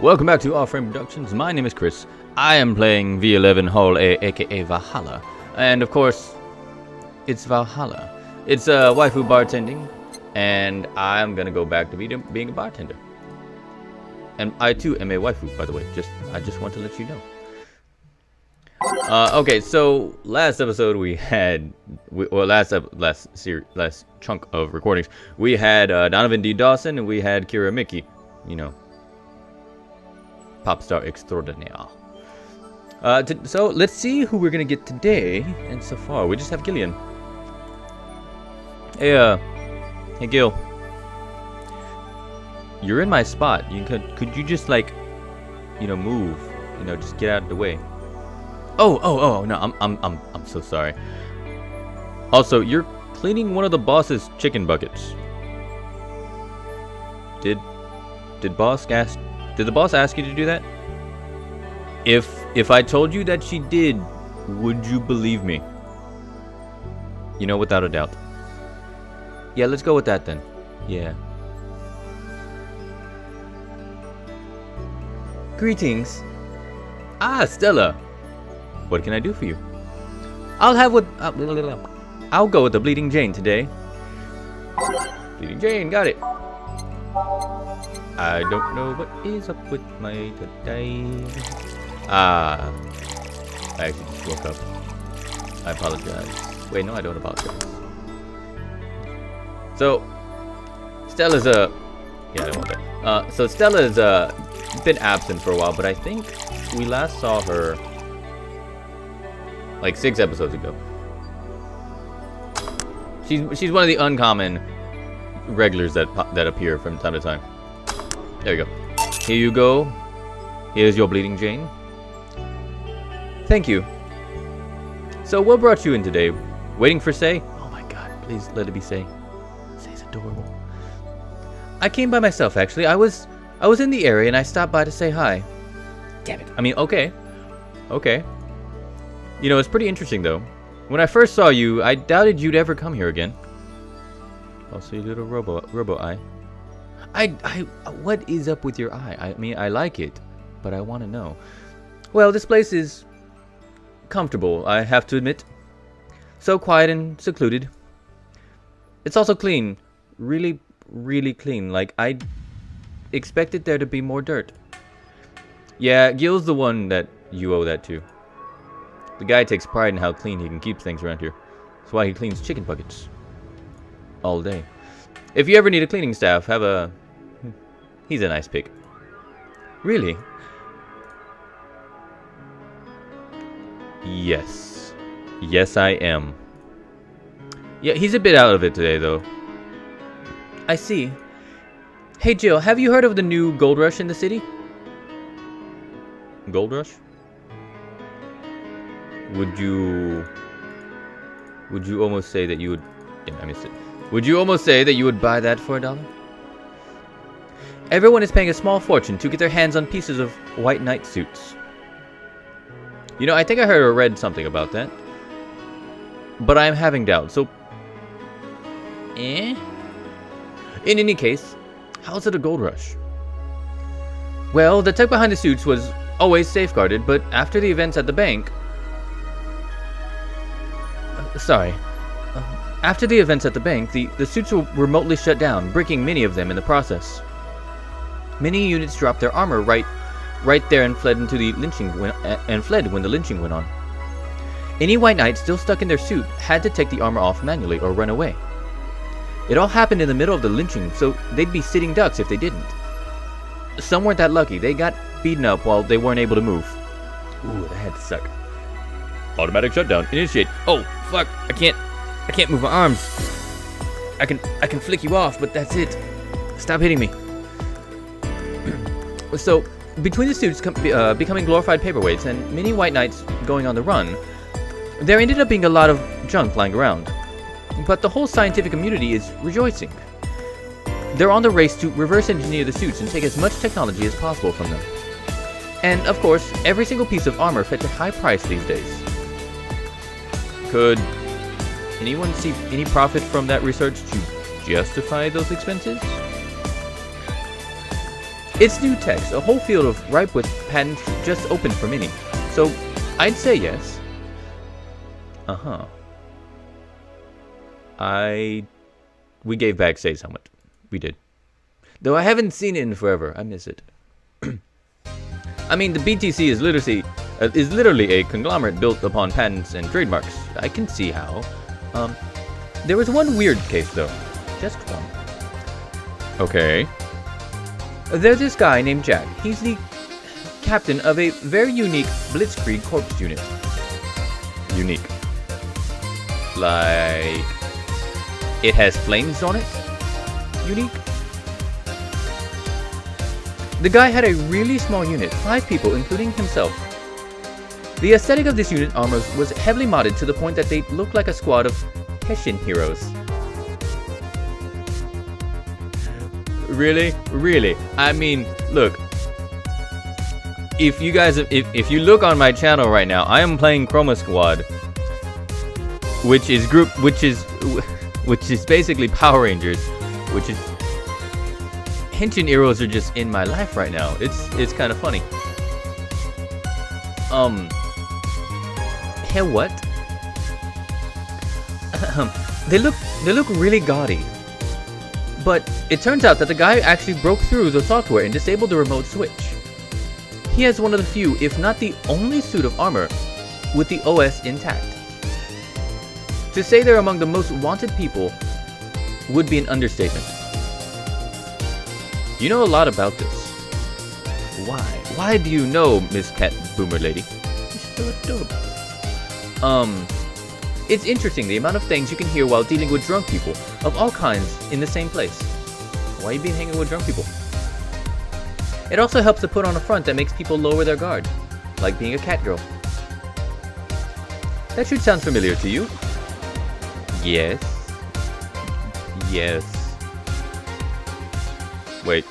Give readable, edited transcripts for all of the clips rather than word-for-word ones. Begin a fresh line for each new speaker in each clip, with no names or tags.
Welcome back to Off-Frame Productions. My name is Chris. I am playing VA-11 Hull A, aka Valhalla. And of course, it's Valhalla. It's waifu bartending, and I'm gonna go back to being a bartender. And I too am a waifu, by the way. I just want to let you know. Okay, so last episode we had, last chunk of recordings, we had Donovan D. Dawson and we had Kira Mickey, you know, pop star extraordinaire. So let's see who we're gonna get today. And so far, we just have Gillian. Hey, hey Gil. You're in my spot. Could you just like, you know, move? You know, just get out of the way. Oh no, I'm so sorry. Also, you're cleaning one of the boss's chicken buckets. Did the boss ask you to do that? If I told you that she did, would you believe me? You know, without a doubt. Yeah, let's go with that then. Yeah. Greetings. Ah, Stella. What can I do for you? I'll go with the Bleeding Jane today. Bleeding Jane, got it. I don't know what is up with my today. I actually just woke up. I apologize. Wait, no, I don't apologize. So, Stella's yeah, I don't want that. So Stella's been absent for a while, but I think we last saw her like 6 episodes ago. She's one of the uncommon regulars that appear from time to time. There you go. Here you go. Here's your Bleeding Jane. Thank you. So what brought you in today? Waiting for Say? Oh my god, please let it be Say. Say's adorable. I came by myself actually. I was in the area and I stopped by to say hi. Damn it. I mean, okay. Okay. You know, it's pretty interesting though. When I first saw you, I doubted you'd ever come here again. Also, you little robo eye. What is up with your eye? I mean, I like it, but I want to know. Well, this place is comfortable, I have to admit. So quiet and secluded. It's also clean. Really, really clean. Like, I expected there to be more dirt. Yeah, Gil's the one that you owe that to. The guy takes pride in how clean he can keep things around here. That's why he cleans chicken buckets. All day. If you ever need a cleaning staff, have a... He's a nice pick. Really? Yes. Yes, I am. Yeah, he's a bit out of it today, though. I see. Hey, Jill, have you heard of the new gold rush in the city? Gold rush? Would you almost say that you would... Damn, I missed it. Would you almost say that you would buy that for $1? Everyone is paying a small fortune to get their hands on pieces of white knight suits. You know, I think I heard or read something about that. But I am having doubts, so... In any case, how's it a gold rush? Well, the tech behind the suits was always safeguarded, but after the events at the bank... After the events at the bank, the suits were remotely shut down, breaking many of them in the process. Many units dropped their armor right there and fled when the lynching went on. Any white knight still stuck in their suit had to take the armor off manually or run away. It all happened in the middle of the lynching, so they'd be sitting ducks if they didn't. Some weren't that lucky. They got beaten up while they weren't able to move. Ooh, that had to suck. Automatic shutdown. Initiate. Oh, fuck. I can't move my arms. I can flick you off, but that's it. Stop hitting me. So, between the suits becoming glorified paperweights and many white knights going on the run, there ended up being a lot of junk lying around. But the whole scientific community is rejoicing. They're on the race to reverse engineer the suits and take as much technology as possible from them. And, of course, every single piece of armor fetch a high price these days. Could anyone see any profit from that research to justify those expenses? It's new text, a whole field of ripe with patents just opened for many. So, I'd say yes. Uh-huh. We gave back Say's helmet. We did. Though I haven't seen it in forever. I miss it. I mean, the BTC is literally a conglomerate built upon patents and trademarks. I can see how. There was one weird case, though. Just one. Okay. There's this guy named Jack. He's the captain of a very unique Blitzkrieg Corps unit. Unique. Like... it has flames on it? Unique? The guy had a really small unit, 5 people, including himself. The aesthetic of this unit armor was heavily modded to the point that they looked like a squad of Hessian heroes. Really? Really? I mean, look. If you guys, if you look on my channel right now, I am playing Chroma Squad, which is basically Power Rangers, which is Hessian heroes are just in my life right now. It's kind of funny. Hey, what? They look really gaudy. But it turns out that the guy actually broke through the software and disabled the remote switch. He has one of the few, if not the only suit of armor with the OS intact. To say they're among the most wanted people would be an understatement. You know a lot about this. Why? Why do you know, Miss Cat Boomer Lady? You're so adorable. It's interesting the amount of things you can hear while dealing with drunk people of all kinds in the same place. Why you been hanging with drunk people? It also helps to put on a front that makes people lower their guard, like being a cat girl. That should sound familiar to you. Yes. Yes. Wait.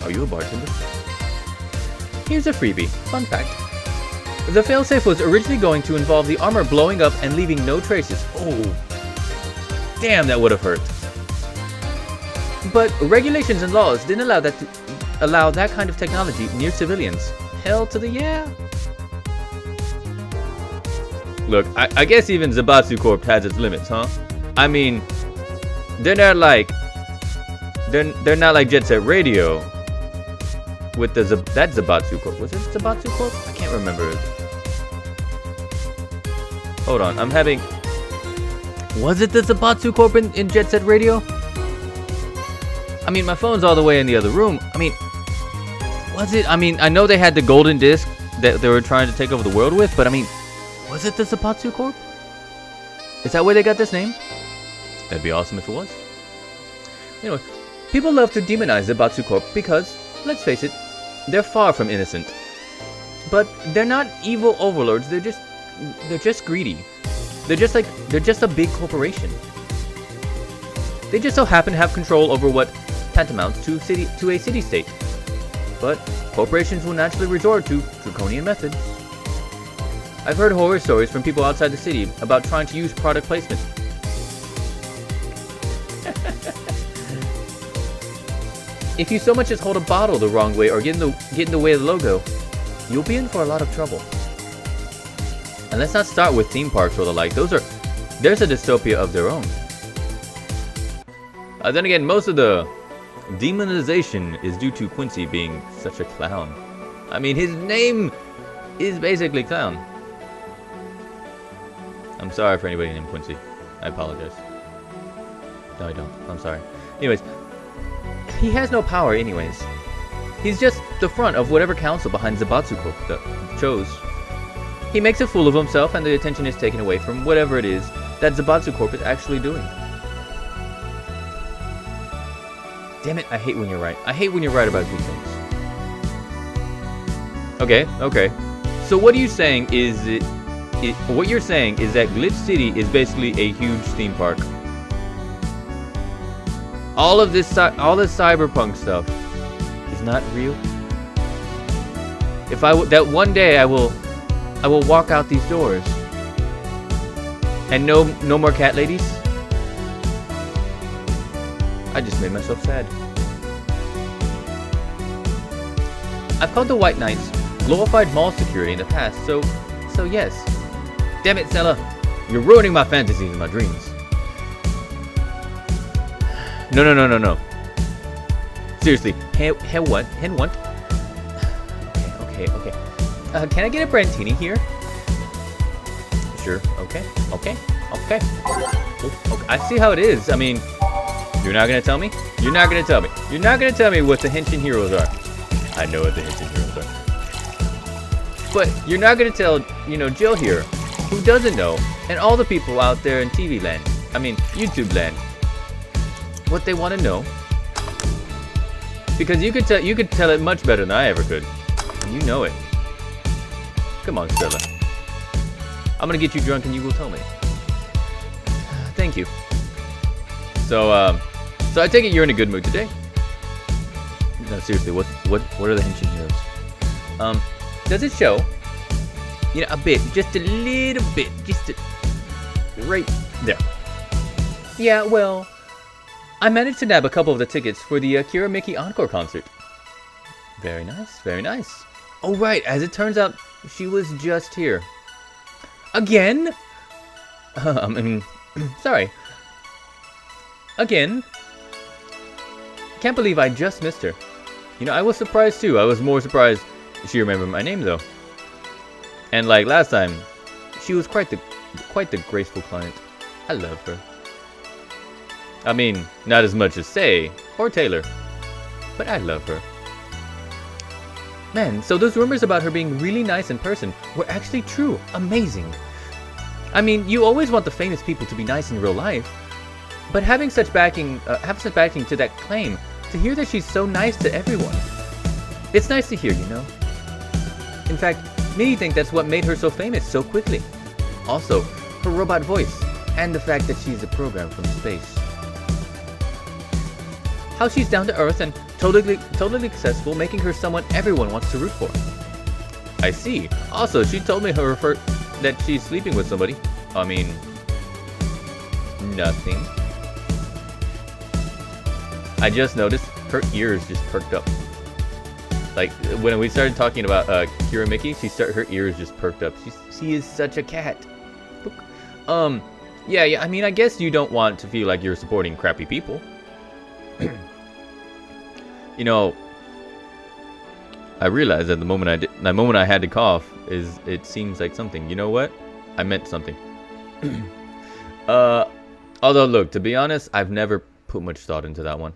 Are you a bartender? Here's a freebie. Fun fact. The failsafe was originally going to involve the armor blowing up and leaving no traces. Oh. Damn, that would have hurt. But regulations and laws didn't allow that kind of technology near civilians. Hell to the yeah. Look, I guess even Zaibatsu Corp has its limits, huh? I mean, they're not like Jet Set Radio with that Zaibatsu Corp. Was it Zaibatsu Corp? I can't remember it. Hold on, was it the Zaibatsu Corp in Jet Set Radio? I mean, my phone's all the way in the other room. I mean, was it? I mean, I know they had the golden disc that they were trying to take over the world with, but I mean, was it the Zaibatsu Corp? Is that where they got this name? That'd be awesome if it was. Anyway, people love to demonize Zaibatsu Corp because, let's face it, they're far from innocent. But they're not evil overlords, they're just greedy. They're just a big corporation. They just so happen to have control over what tantamounts to a city-state. But corporations will naturally resort to draconian methods. I've heard horror stories from people outside the city about trying to use product placement. If you so much as hold a bottle the wrong way or get in the way of the logo, you'll be in for a lot of trouble. And let's not start with theme parks or the like. There's a dystopia of their own. Then again, most of the demonization is due to Quincy being such a clown. I mean, his name is basically clown. I'm sorry for anybody named Quincy. I apologize. No, I don't. I'm sorry. Anyways, he has no power anyways. He's just the front of whatever council behind Zaibatsu Corp chose. He makes a fool of himself and the attention is taken away from whatever it is that Zaibatsu Corp is actually doing. Damn it, I hate when you're right. I hate when you're right about these things. Okay. So what are you saying is what you're saying is that Glitch City is basically a huge theme park. All this cyberpunk stuff is not real. If that one day I will walk out these doors and no more cat ladies. I just made myself sad. I've called the White Knights glorified mall security in the past, so yes. Damn it, Stella. You're ruining my fantasies and my dreams. No. Seriously, hen what? Okay. Can I get a Brantini here? Sure. Okay. Oh, I see how it is. I mean, you're not gonna tell me? You're not gonna tell me what the Henshin heroes are. I know what the Henshin heroes are. But you're not gonna tell, Jill here, who doesn't know, and all the people out there in TV land, YouTube land, what they want to know. Because you could tell it much better than I ever could. And you know it. Come on, Stella. I'm gonna get you drunk and you will tell me. Thank you. So I take it you're in a good mood today? No, seriously, what are the Henshin heroes? Does it show? A bit, just a little bit, right there. Yeah, well, I managed to nab a couple of the tickets for the Akira Miki Encore concert. Very nice. Oh right, as it turns out, she was just here. Again? Sorry. Again? Can't believe I just missed her. I was surprised too. I was more surprised she remembered my name though. And like last time, she was quite the graceful client. I love her. Not as much as Sei or Taylor, but I love her. Man, so those rumors about her being really nice in person were actually true. Amazing. You always want the famous people to be nice in real life, but having such backing to that claim, to hear that she's so nice to everyone, it's nice to hear, In fact, many think that's what made her so famous so quickly. Also, her robot voice, and the fact that she's a program from space. How she's down to earth and totally accessible, making her someone everyone wants to root for. I see. Also, she told me that she's sleeping with somebody. Nothing. I just noticed her ears just perked up. Like when we started talking about Kira Miki, her ears just perked up. She is such a cat. Yeah. I guess you don't want to feel like you're supporting crappy people. I realized that the moment I had to cough it seems like something. You know what? I meant something. Although look, to be honest, I've never put much thought into that one.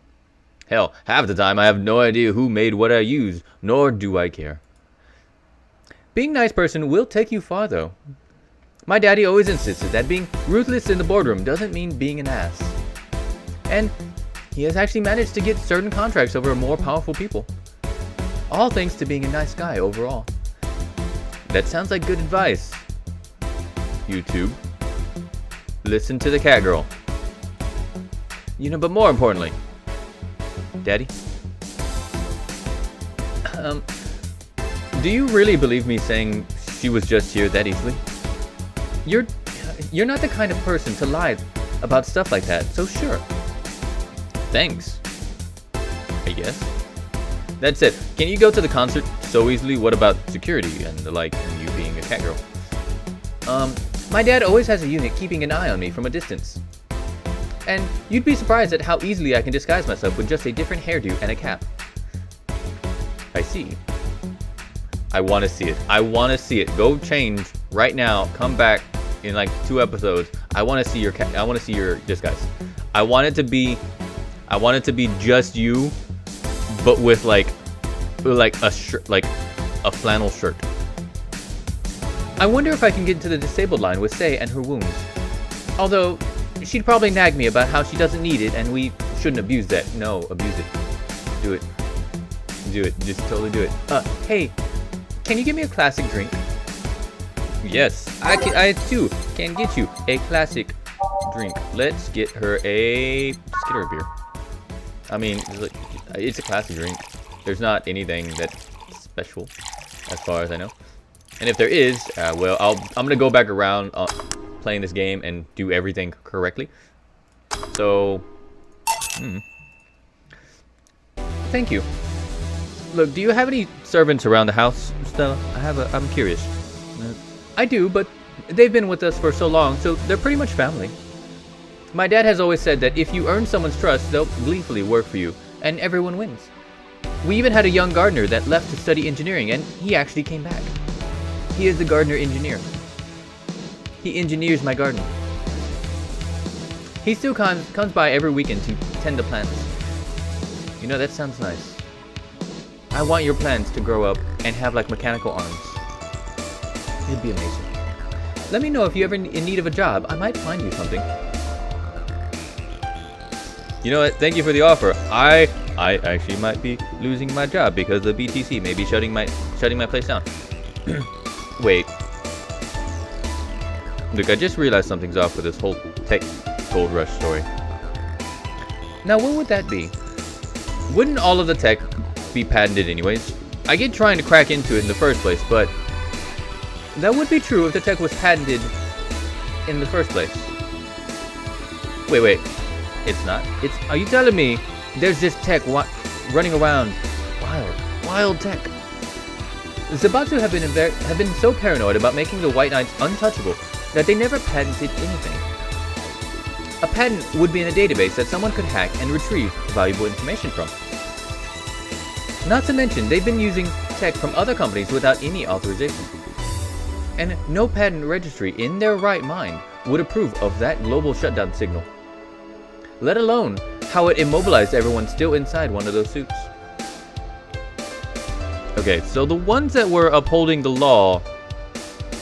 Hell, half the time I have no idea who made what I use, nor do I care. Being a nice person will take you far though. My daddy always insisted that being ruthless in the boardroom doesn't mean being an ass. And he has actually managed to get certain contracts over more powerful people. All thanks to being a nice guy overall. That sounds like good advice. YouTube. Listen to the cat girl. But more importantly, Daddy? Do you really believe me saying she was just here that easily? You're not the kind of person to lie about stuff like that, so sure. Thanks. I guess. That said, can you go to the concert so easily? What about security and the like, and you being a cat girl? My dad always has a unit keeping an eye on me from a distance. And you'd be surprised at how easily I can disguise myself with just a different hairdo and a cap. I see. I want to see it. Go change right now. Come back in like 2 episodes. I want to see your disguise. I want it to be just you, but with like a shirt, like a flannel shirt. I wonder if I can get into the disabled line with Sei and her wounds. Although she'd probably nag me about how she doesn't need it and we shouldn't abuse that. No, abuse it. Do it. Just totally do it. Hey, can you get me a classic drink? Yes, I too can get you a classic drink. Let's get her a beer. It's a classic drink. There's not anything that's special, as far as I know. And if there is, I'm gonna go back around playing this game and do everything correctly. So, thank you. Look, do you have any servants around the house, Stella? I'm curious. I do, but they've been with us for so long, so they're pretty much family. My dad has always said that if you earn someone's trust, they'll gleefully work for you, and everyone wins. We even had a young gardener that left to study engineering, and he actually came back. He is the gardener engineer. He engineers my garden. He still comes by every weekend to tend the plants. You know, that sounds nice. I want your plants to grow up and have like mechanical arms. It'd be amazing. Let me know if you're ever in need of a job. I might find you something. You know what? Thank you for the offer. I actually might be losing my job because the BTC may be shutting my place down. Wait. Look, I just realized something's off with this whole tech gold rush story. Now, what would that be? Wouldn't all of the tech be patented anyways? I get trying to crack into it in the first place, but that would be true if the tech was patented in the first place. Wait. It's not. Are you telling me there's this tech running around? Wild tech. Zabatsu have been so paranoid about making the White Knights untouchable that they never patented anything. A patent would be in a database that someone could hack and retrieve valuable information from. Not to mention, they've been using tech from other companies without any authorization. And no patent registry in their right mind would approve of that global shutdown signal. Let alone how it immobilized everyone still inside one of those suits. Okay, so the ones that were upholding the law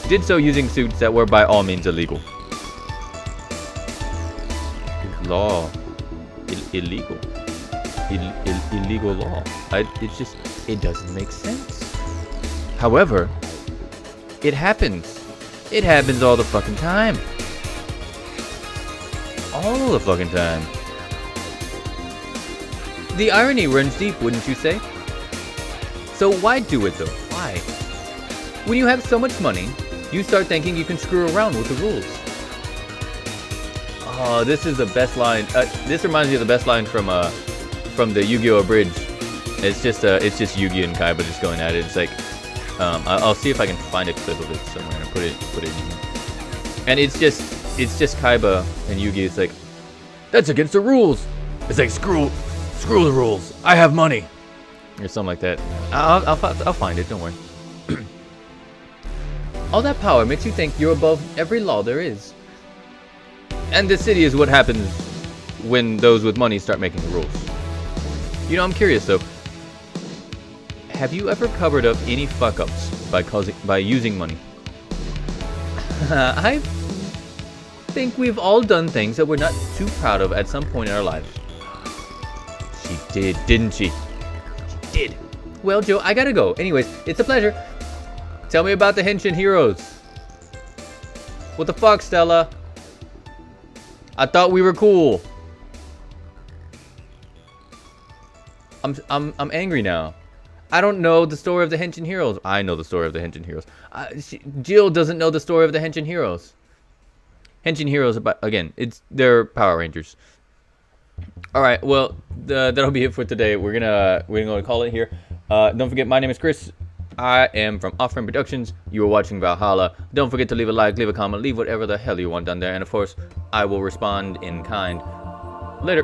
did so using suits that were by all means illegal. Law. Illegal. Illegal law. It doesn't make sense. However, it happens. It happens all the fucking time. All the fucking time. The irony runs deep, wouldn't you say? So why do it though? Why? When you have so much money, you start thinking you can screw around with the rules. Oh, this is the best line. This reminds me of the best line from the Yu-Gi-Oh! Abridged. It's just Yugi and Kaiba just going at it. It's like, I'll see if I can find a clip of it somewhere and put it in here. And it's just Kaiba and Yugi. It's like, that's against the rules. It's like, screw the rules. I have money, or something like that. I'll find it. Don't worry. All that power makes you think you're above every law there is. And the city is what happens when those with money start making the rules. You know, I'm curious though. Have you ever covered up any fuck-ups by using money? I think we've all done things that we're not too proud of at some point in our lives. She did, didn't she? She did. Well, Joe, I gotta go. Anyways, it's a pleasure. Tell me about the Henshin heroes. What the fuck, Stella? I thought we were cool. I'm angry now. I don't know the story of the Henshin heroes. I know the story of the Henshin heroes. Jill doesn't know the story of the Henshin heroes. Henshin heroes, again, they're Power Rangers. All right, well, that'll be it for today. We're gonna call it here. Don't forget, my name is Chris. I am from Offrame Productions. You are watching Valhalla. Don't forget to leave a like, leave a comment, leave whatever the hell you want down there, and of course, I will respond in kind. Later.